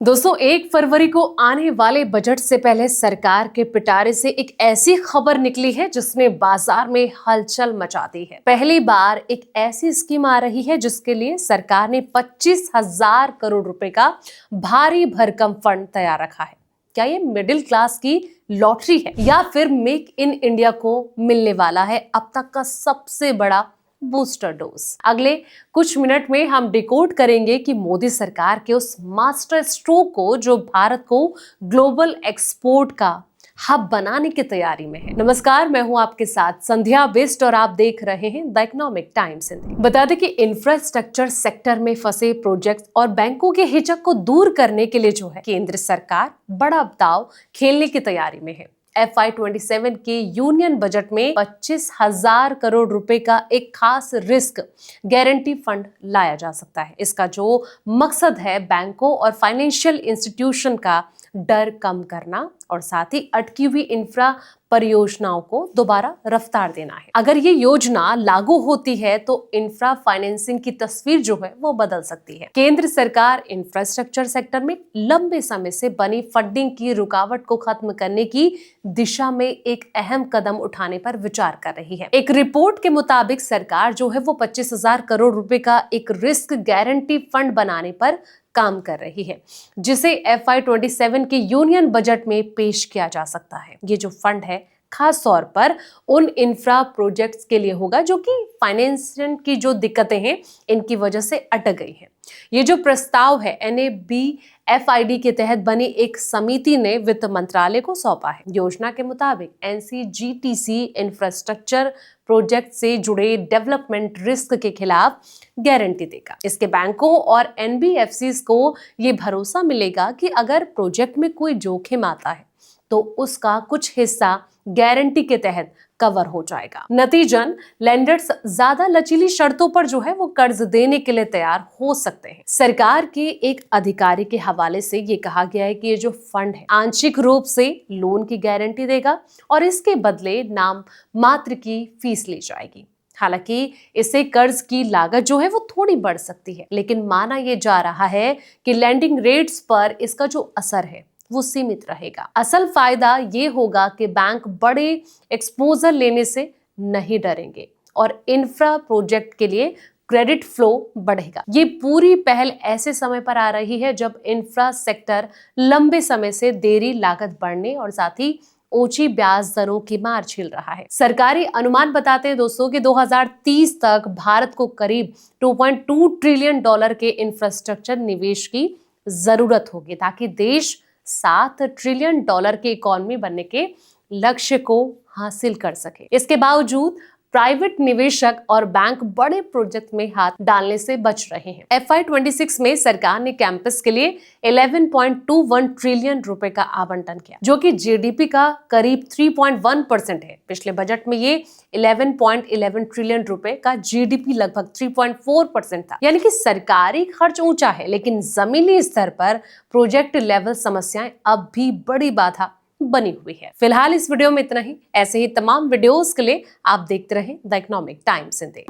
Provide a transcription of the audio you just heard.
दोस्तों 1 फरवरी को आने वाले बजट से पहले सरकार के पिटारे से एक ऐसी खबर निकली है जिसने बाजार में हलचल मचा दी है। पहली बार एक ऐसी स्कीम आ रही है जिसके लिए सरकार ने 25,000 करोड़ रुपए का भारी भरकम फंड तैयार रखा है। क्या ये मिडिल क्लास की लॉटरी है या फिर मेक इन इंडिया को मिलने वाला है अब तक का सबसे बड़ा बूस्टर डोज? अगले कुछ मिनट में हम डिकोड करेंगे कि मोदी सरकार के उस मास्टर स्ट्रोक को जो भारत को ग्लोबल एक्सपोर्ट का हब बनाने की तैयारी में है। नमस्कार, मैं हूं आपके साथ संध्या बिष्ट और आप देख रहे हैं द इकोनॉमिक टाइम्स हिंदी। बता दें कि इंफ्रास्ट्रक्चर सेक्टर में फंसे प्रोजेक्ट्स और बैंकों के हिचक को दूर करने के लिए जो है केंद्र सरकार बड़ा दांव खेलने की तैयारी में है। FY27 के यूनियन बजट में 25,000 करोड़ रुपए का एक खास रिस्क गारंटी फंड लाया जा सकता है। इसका जो मकसद है बैंकों और फाइनेंशियल इंस्टीट्यूशन का डर कम करना और साथ ही अटकी हुई इंफ्रा परियोजनाओं को दोबारा रफ्तार देना है। अगर ये योजना लागू होती है तो इंफ्रा फाइनेंसिंग की तस्वीर जो है वो बदल सकती है। केंद्र सरकार इंफ्रास्ट्रक्चर सेक्टर में लंबे समय से बनी फंडिंग की रुकावट को खत्म करने की दिशा में एक अहम कदम उठाने पर विचार कर रही है। एक रिपोर्ट के मुताबिक सरकार जो है वो 25,000 करोड़ रुपए का एक रिस्क गारंटी फंड बनाने पर काम कर रही है, जिसे FY27 के यूनियन बजट में पेश किया जा सकता है। ये जो फंड है खास तौर पर उन इंफ्रा प्रोजेक्ट्स के लिए होगा जो कि फाइनेंसिंग की जो दिक्कतें हैं इनकी वजह से अटक गई हैं। ये जो प्रस्ताव है NABFID के तहत बनी एक समिति ने वित्त मंत्रालय को सौंपा है। योजना के मुताबिक NCGTC इंफ्रास्ट्रक्चर प्रोजेक्ट से जुड़े डेवलपमेंट रिस्क के खिलाफ गारंटी देगा। इसके बैंकों और NBFCs को ये भरोसा मिलेगा कि अगर प्रोजेक्ट में कोई जोखिम आता है तो उसका कुछ हिस्सा गारंटी के तहत कवर हो जाएगा। नतीजन लेंडर्स ज्यादा लचीली शर्तों पर जो है वो कर्ज देने के लिए तैयार हो सकते हैं। सरकार के एक अधिकारी के हवाले से ये कहा गया है कि ये जो फंड है आंशिक रूप से लोन की गारंटी देगा और इसके बदले नाम मात्र की फीस ली जाएगी। हालांकि इससे कर्ज की लागत जो है वो थोड़ी बढ़ सकती है, लेकिन माना यह जा रहा है कि लैंडिंग रेट्स पर इसका जो असर है वो सीमित रहेगा। असल फायदा ये होगा कि बैंक बड़े एक्सपोजर लेने से नहीं डरेंगे और इंफ्रा प्रोजेक्ट के लिए क्रेडिट फ्लो बढ़ेगा। ये पूरी पहल ऐसे समय पर आ रही है जब इंफ्रा सेक्टर लंबे समय से देरी, लागत बढ़ने और साथ ही ऊंची ब्याज दरों की मार झेल रहा है। सरकारी अनुमान बताते हैं दोस्तों कि 2030 तक भारत को करीब $2.2 ट्रिलियन के इंफ्रास्ट्रक्चर निवेश की जरूरत होगी ताकि देश $7 ट्रिलियन की इकोनॉमी बनने के लक्ष्य को हासिल कर सके। इसके बावजूद प्राइवेट निवेशक और बैंक बड़े प्रोजेक्ट में हाथ डालने से बच रहे हैं। FY26 में सरकार ने कैंपस के लिए 11.21 ट्रिलियन रुपए का आवंटन किया, जो कि GDP का करीब 3.1% है। पिछले बजट में ये 11.11 ट्रिलियन रुपए का GDP लगभग 3.4% था। यानी कि सरकारी खर्च ऊंचा है, लेकिन जमीनी स्तर पर प्रोजेक्ट लेवल समस्याएं अब भी बड़ी बाधा बनी हुई है। फिलहाल इस वीडियो में इतना ही। ऐसे ही तमाम वीडियोस के लिए आप देखते रहें द इकोनॉमिक टाइम्स हिंदी।